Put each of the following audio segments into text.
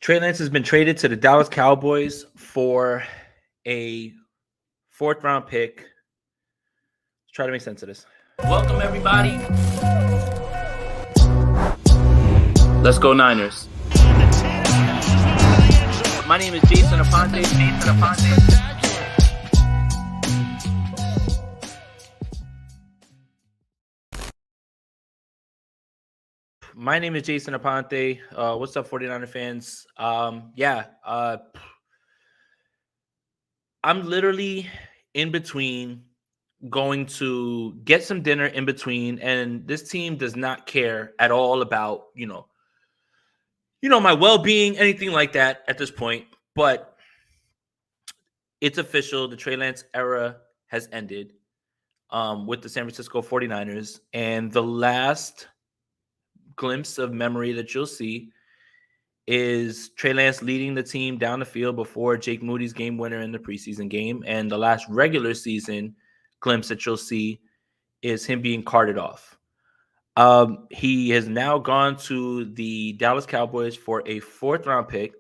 Trey Lance has been traded to the Dallas Cowboys for a fourth round pick. Let's try to make sense of this. Welcome, everybody. Let's go Niners. My name is Jason Aponte. My name is Jason Aponte. What's up, 49er fans? I'm literally in between going to get some dinner in between, and this team does not care at all about, my well-being, anything like that at this point. But it's official. The Trey Lance era has ended with the San Francisco 49ers, and the last glimpse of memory that you'll see is Trey Lance leading the team down the field before Jake Moody's game winner in the preseason game. And the last regular season glimpse that you'll see is him being carted off. He has now gone to the Dallas Cowboys for a fourth round pick,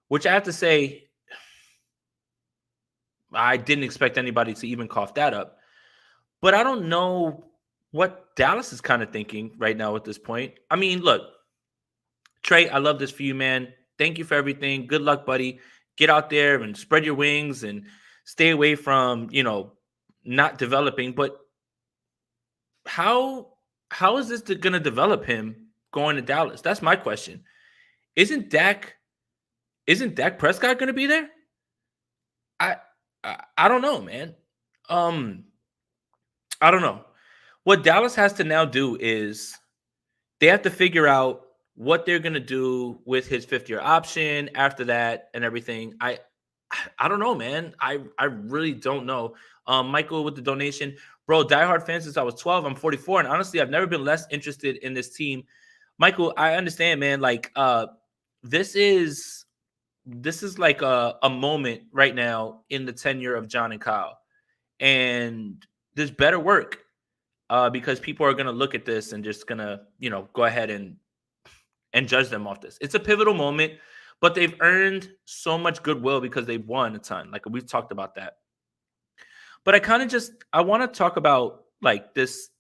which I have to say, I didn't expect anybody to even cough that up. But I don't know what Dallas is kind of thinking right now at this point. I mean, look, Trey, I love this for you, man. Thank you for everything. Good luck, buddy. Get out there and spread your wings and stay away from, not developing. But how is this going to develop him going to Dallas? That's my question. Isn't Dak Prescott going to be there? I don't know, man. I don't know. What Dallas has to now do is they have to figure out what they're going to do with his fifth-year option after that and everything. I don't know, man. I really don't know. Michael with the donation. Bro, diehard fan since I was 12. I'm 44. And honestly, I've never been less interested in this team. Michael, I understand, man. Like, this is like a moment right now in the tenure of John and Kyle. And there's better work because people are going to look at this and just going to, go ahead and judge them off this. It's a pivotal moment, but they've earned so much goodwill because they've won a ton. Like, we've talked about that. But I want to talk about like this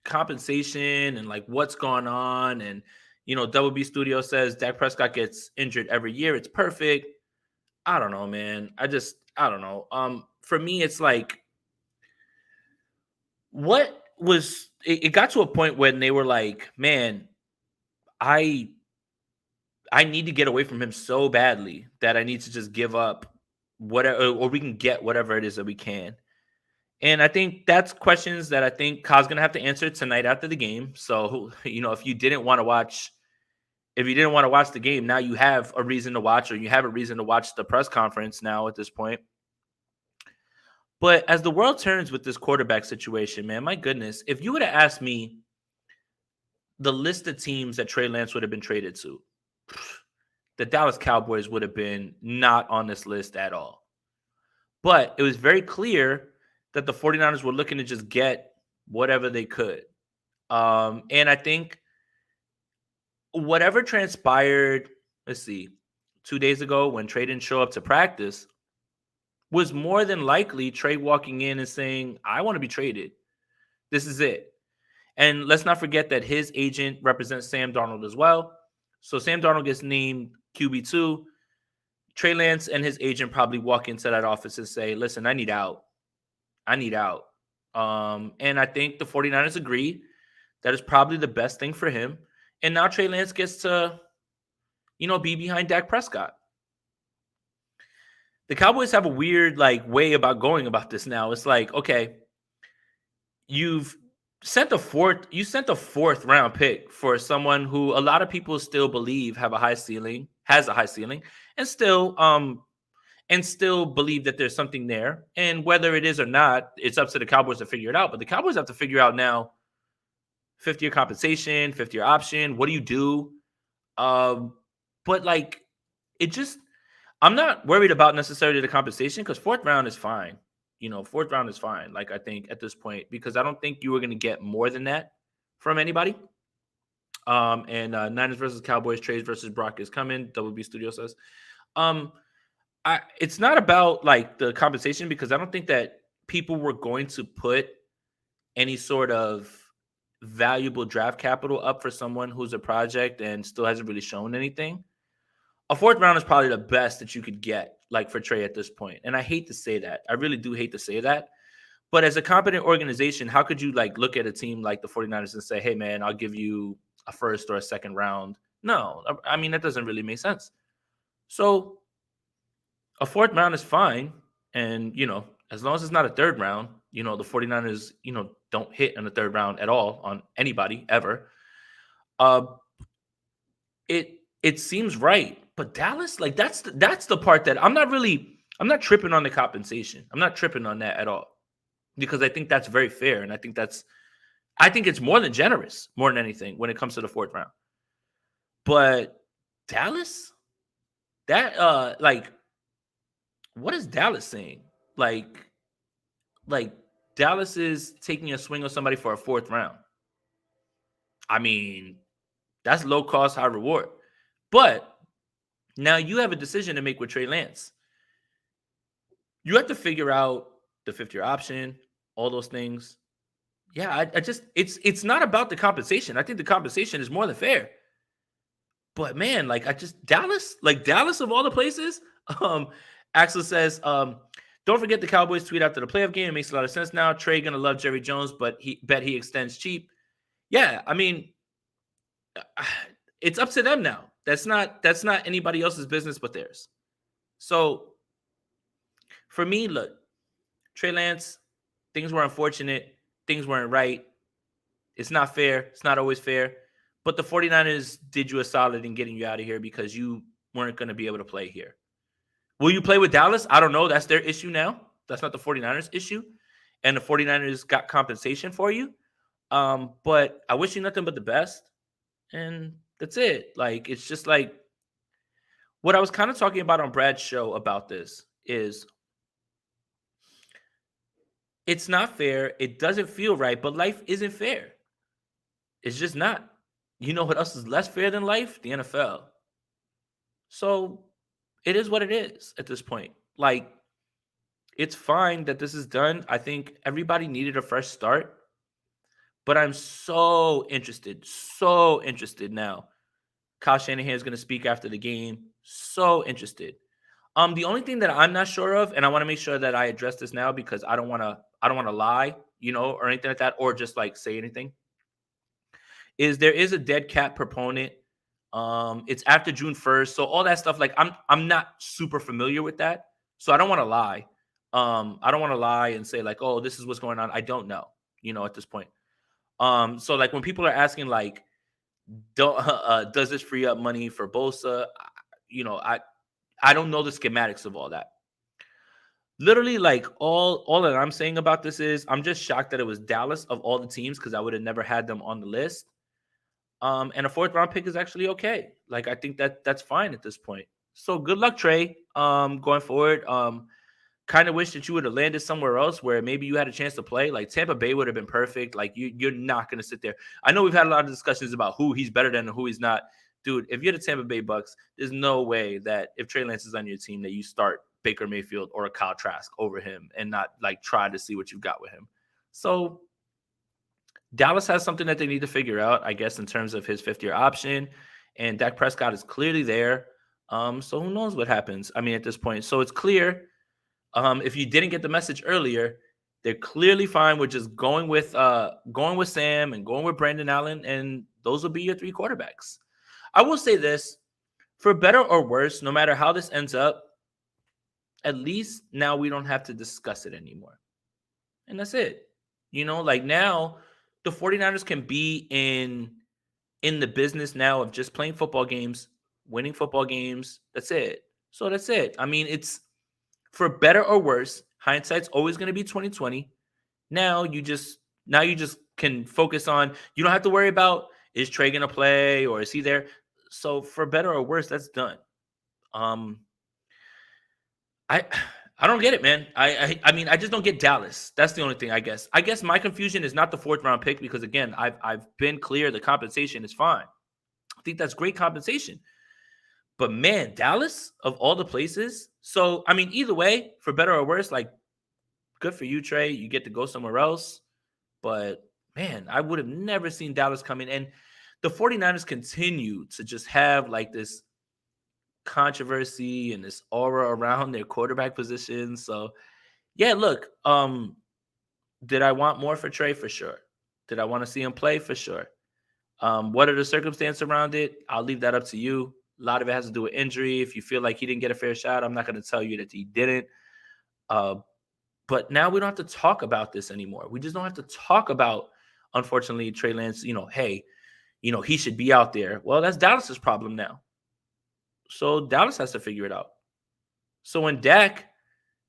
compensation and like what's going on. And, Double B Studio says Dak Prescott gets injured every year. It's perfect. I don't know, man. I don't know. For me, it's like, it got to a point when they were like, man, I need to get away from him so badly that I need to just give up whatever, or we can get whatever it is that we can. And I think that's questions that I think Kyle's going to have to answer tonight after the game. So, if you didn't want to watch the game, now you have a reason to watch, or you have a reason to watch the press conference now at this point. But as the world turns with this quarterback situation, man, my goodness, if you would have asked me the list of teams that Trey Lance would have been traded to, the Dallas Cowboys would have been not on this list at all. But it was very clear that the 49ers were looking to just get whatever they could. And I think whatever transpired, 2 days ago when Trey didn't show up to practice, was more than likely Trey walking in and saying, I want to be traded. This is it. And let's not forget that his agent represents Sam Darnold as well. So Sam Darnold gets named QB2. Trey Lance and his agent probably walk into that office and say, listen, I need out. And I think the 49ers agree that is probably the best thing for him. And now Trey Lance gets to, be behind Dak Prescott. The Cowboys have a weird way about going about this now. It's like, okay, you sent a fourth round pick for someone who a lot of people still believe has a high ceiling, and still believe that there's something there. And whether it is or not, it's up to the Cowboys to figure it out. But the Cowboys have to figure out now, 50-year compensation, 50-year option. What do you do? But I'm not worried about necessarily the compensation because fourth round is fine. Fourth round is fine. I think at this point, because I don't think you were going to get more than that from anybody. And Niners versus Cowboys, trades versus Brock is coming. WB Studio says. Um, it's not about like the compensation because I don't think that people were going to put any sort of valuable draft capital up for someone who's a project and still hasn't really shown anything. A fourth round is probably the best that you could get, like for Trey at this point. And I hate to say that. I really do hate to say that. But as a competent organization, how could you like look at a team like the 49ers and say, hey, man, I'll give you a first or a second round? No, I mean, that doesn't really make sense. So a fourth round is fine. And, as long as it's not a third round, the 49ers, don't hit in the third round at all on anybody ever. Uh, it seems right. But Dallas, like that's the part that I'm not tripping on the compensation. I'm not tripping on that at all because I think that's very fair. And I think it's more than generous, more than anything when it comes to the fourth round. But Dallas, that what is Dallas saying? Like Dallas is taking a swing on somebody for a fourth round. I mean, that's low cost, high reward. But now you have a decision to make with Trey Lance. You have to figure out the fifth-year option, all those things. Yeah, I just it's not about the compensation. I think the compensation is more than fair. But man, Dallas of all the places. Axel says, don't forget the Cowboys tweet after the playoff game. It makes a lot of sense now. Trey gonna love Jerry Jones, but he extends cheap. Yeah, I mean, it's up to them now. That's not anybody else's business but theirs. So for me, look, Trey Lance, things were unfortunate. Things weren't right. It's not fair. It's not always fair. But the 49ers did you a solid in getting you out of here because you weren't going to be able to play here. Will you play with Dallas? I don't know. That's their issue now. That's not the 49ers issue. And the 49ers got compensation for you. But I wish you nothing but the best. And that's it. Like, it's just like what I was kind of talking about on Brad's show about this is it's not fair. It doesn't feel right, but life isn't fair. It's just not. You know what else is less fair than life? The NFL. So it is what it is at this point. Like, it's fine that this is done. I think everybody needed a fresh start. But I'm so interested now. Kyle Shanahan is going to speak after the game. So interested. The only thing that I'm not sure of, and I want to make sure that I address this now because I don't want to lie, or anything like that, or just like say anything, is there is a dead cat proponent. It's after June 1st. So all that stuff, like I'm not super familiar with that. So I don't want to lie. I don't want to lie and say like, oh, this is what's going on. I don't know, at this point. So like when people are asking like, does this free up money for Bosa? I don't know the schematics of all that. Literally, like all that I'm saying about this is I'm just shocked that it was Dallas of all the teams because I would have never had them on the list. And a fourth round pick is actually okay. Like I think that's fine at this point. So good luck, Trey. Going forward. Kind of wish that you would have landed somewhere else where maybe you had a chance to play. Like Tampa Bay would have been perfect. Like you're not going to sit there. I know we've had a lot of discussions about who he's better than and who he's not. Dude, if you're the Tampa Bay Bucks, there's no way that if Trey Lance is on your team that you start Baker Mayfield or a Kyle Trask over him and not like try to see what you've got with him. So Dallas has something that they need to figure out, I guess, in terms of his fifth-year option. And Dak Prescott is clearly there. So who knows what happens? I mean, at this point. So it's clear. If you didn't get the message earlier, they're clearly fine with just going with Sam and going with Brandon Allen, and those will be your three quarterbacks. I will say this, for better or worse, no matter how this ends up, at least now we don't have to discuss it anymore. And that's it. Like now the 49ers can be in the business now of just playing football games, winning football games. That's it. So that's it. I mean, it's for better or worse, hindsight's always going to be 2020. Now you just can focus on, you don't have to worry about, is Trey going to play or is he there? So for better or worse, that's done. I don't get it, man. I mean, I just don't get Dallas. That's the only thing, I guess. I guess my confusion is not the fourth round pick because again, I've been clear the compensation is fine. think that's great compensation. But man, Dallas of all the places. So I mean, either way, for better or worse, like good for you, Trey. You get to go somewhere else. But man, I would have never seen Dallas coming. And the 49ers continue to just have like this controversy and this aura around their quarterback position. So yeah, look, did I want more for Trey? For sure. Did I want to see him play? For sure. What are the circumstances around it? I'll leave that up to you. A lot of it has to do with injury. If you feel like he didn't get a fair shot, I'm not going to tell you that he didn't. Uh, but now we don't have to talk about this anymore. We just don't have to talk about, unfortunately, Trey Lance, hey, he should be out there. Well, that's Dallas's problem now. So Dallas has to figure it out. So when Dak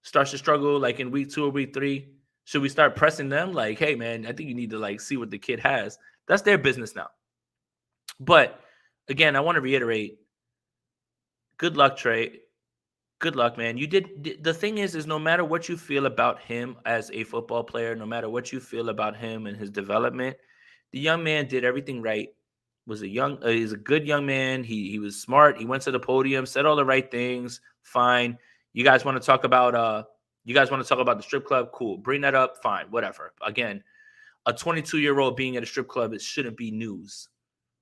starts to struggle like in week 2 or week 3, should we start pressing them like, hey, man, I think you need to like see what the kid has? That's their business now. But again, I want to reiterate, good luck, Trey. Good luck, man. You did. The thing is no matter what you feel about him as a football player, no matter what you feel about him and his development, the young man did everything right. He's a good young man. He was smart. He went to the podium, said all the right things. Fine. You guys want to talk about the strip club? Cool. Bring that up. Fine. Whatever. Again, a 22-year-old being at a strip club, it shouldn't be news.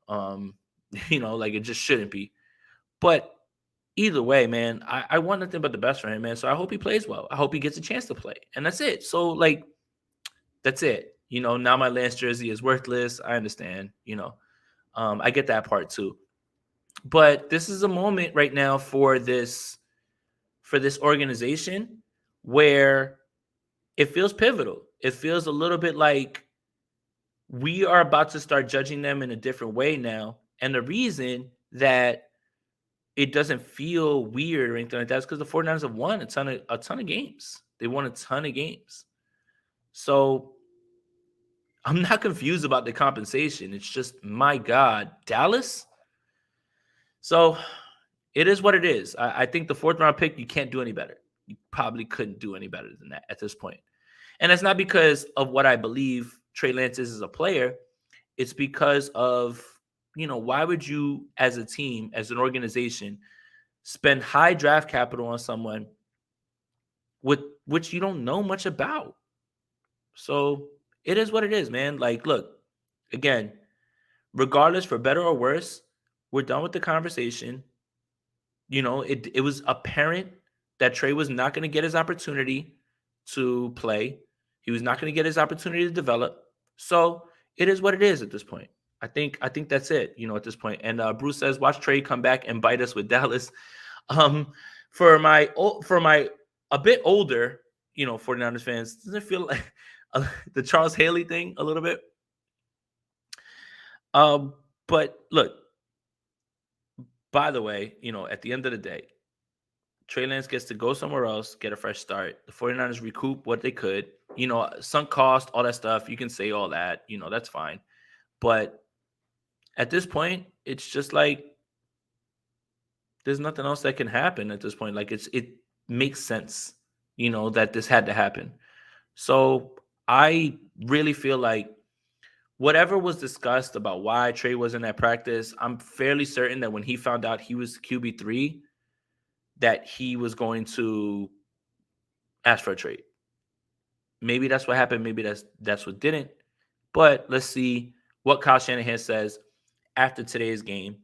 Like it just shouldn't be. But either way, man, I want nothing but the best for him, man. So I hope he plays well. I hope he gets a chance to play. And that's it. So, like, that's it. Now my Lance jersey is worthless. I understand, I get that part too. But this is a moment right now for this organization where it feels pivotal. It feels a little bit like we are about to start judging them in a different way now. And the reason that it doesn't feel weird or anything like that is because the 49ers have won a ton of games. They won a ton of games. So I'm not confused about the compensation. It's just, my God, Dallas. So it is what it is. I think the 4th-round pick, you can't do any better. You probably couldn't do any better than that at this point. And it's not because of what I believe Trey Lance is as a player. It's because of, why would you as a team, as an organization, spend high draft capital on someone with which you don't know much about? So it is what it is, man. Like, look, again, regardless, for better or worse, we're done with the conversation. It was apparent that Trey was not going to get his opportunity to play. He was not going to get his opportunity to develop. So it is what it is at this point. I think that's it, at this point. And Bruce says, watch Trey come back and bite us with Dallas. For my a bit older, 49ers fans, doesn't it feel like the Charles Haley thing a little bit? But look, by the way, at the end of the day, Trey Lance gets to go somewhere else, get a fresh start. The 49ers recoup what they could, sunk cost, all that stuff. You can say all that, that's fine. But at this point, it's just like there's nothing else that can happen at this point. Like it makes sense, that this had to happen. So I really feel like whatever was discussed about why Trey wasn't at practice, I'm fairly certain that when he found out he was QB3, that he was going to ask for a trade. Maybe that's what happened. Maybe that's what didn't. But let's see what Kyle Shanahan says after today's game.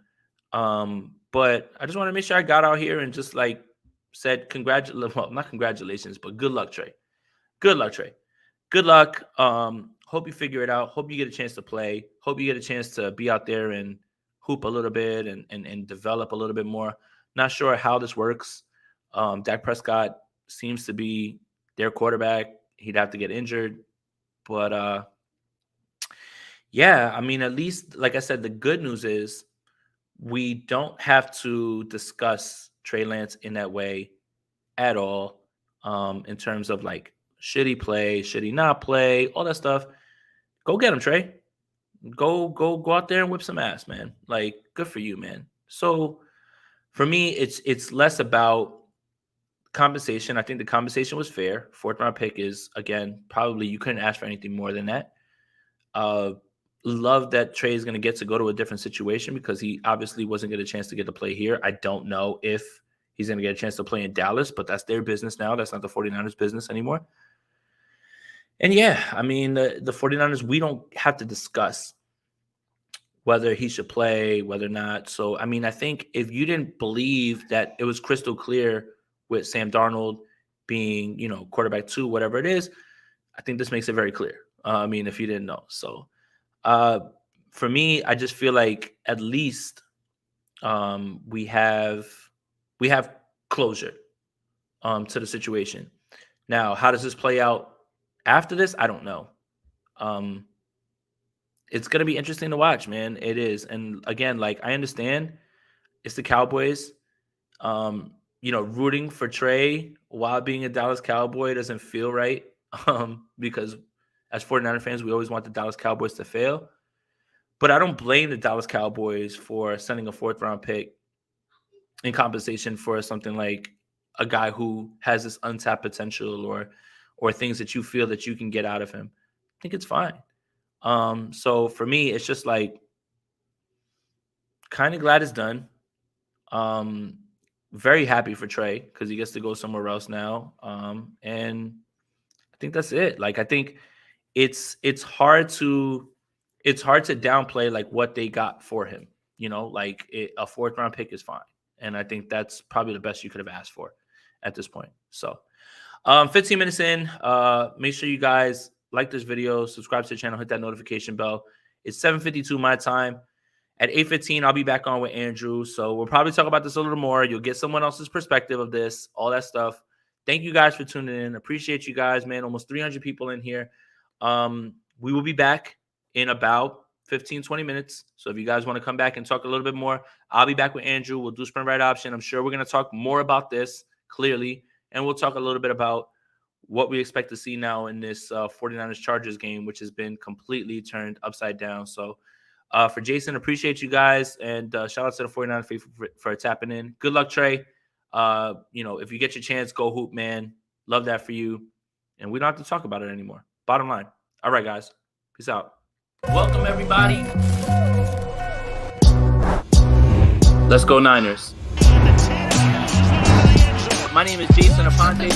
But I just want to make sure I got out here and just like said not congratulations, but good luck, Trey. Good luck, Trey. Good luck. Hope you figure it out. Hope you get a chance to play. Hope you get a chance to be out there and hoop a little bit and develop a little bit more. Not sure how this works. Dak Prescott seems to be their quarterback. He'd have to get injured. But yeah, I mean, at least, like I said, the good news is we don't have to discuss Trey Lance in that way at all, in terms of like, should he play, should he not play, all that stuff. Go get him, Trey. Go out there and whip some ass, man. Like, good for you, man. So for me, it's less about compensation. I think the compensation was fair. 4th-round pick is, again, probably you couldn't ask for anything more than that. love that Trey is going to get to go to a different situation because he obviously wasn't getting a chance to get to play here. I don't know if he's going to get a chance to play in Dallas, but that's their business now. That's not the 49ers business anymore. And yeah, I mean, the 49ers, we don't have to discuss whether he should play, whether or not. So, I mean, I think if you didn't believe that it was crystal clear with Sam Darnold being, quarterback 2, whatever it is, I think this makes it very clear. I mean, if you didn't know. So, for me, I just feel like at least we have closure to the situation. Now, how does this play out after this? I don't know. It's going to be interesting to watch, man. It is. And again, like, I understand it's the Cowboys. Rooting for Trey while being a Dallas Cowboy doesn't feel right. Because as 49er fans, we always want the Dallas Cowboys to fail. But I don't blame the Dallas Cowboys for sending a 4th-round pick in compensation for something like a guy who has this untapped potential or things that you feel that you can get out of him. I think it's fine. So for me, it's just like kind of glad it's done. Very happy for Trey because he gets to go somewhere else now. And I think that's it. Like, I think it's hard to downplay like what they got for him. Like a 4th-round pick is fine. And I think that's probably the best you could have asked for at this point. So 15 minutes in, make sure you guys like this video, subscribe to the channel, hit that notification bell. It's 7:52 my time. At 8:15, I'll be back on with Andrew. So we'll probably talk about this a little more. You'll get someone else's perspective of this, all that stuff. Thank you guys for tuning in. Appreciate you guys, man. Almost 300 people in here. We will be back in about 15, 20 minutes. So if you guys want to come back and talk a little bit more, I'll be back with Andrew. We'll do sprint right option. I'm sure we're going to talk more about this clearly. And we'll talk a little bit about what we expect to see now in this 49ers Chargers game, which has been completely turned upside down. So for Jason, appreciate you guys. And shout out to the 49ers for tapping in. Good luck, Trey. If you get your chance, go hoop, man. Love that for you. And we don't have to talk about it anymore. Bottom line. All right, guys. Peace out. Welcome, everybody. Let's go Niners. My name is Jason Aponte.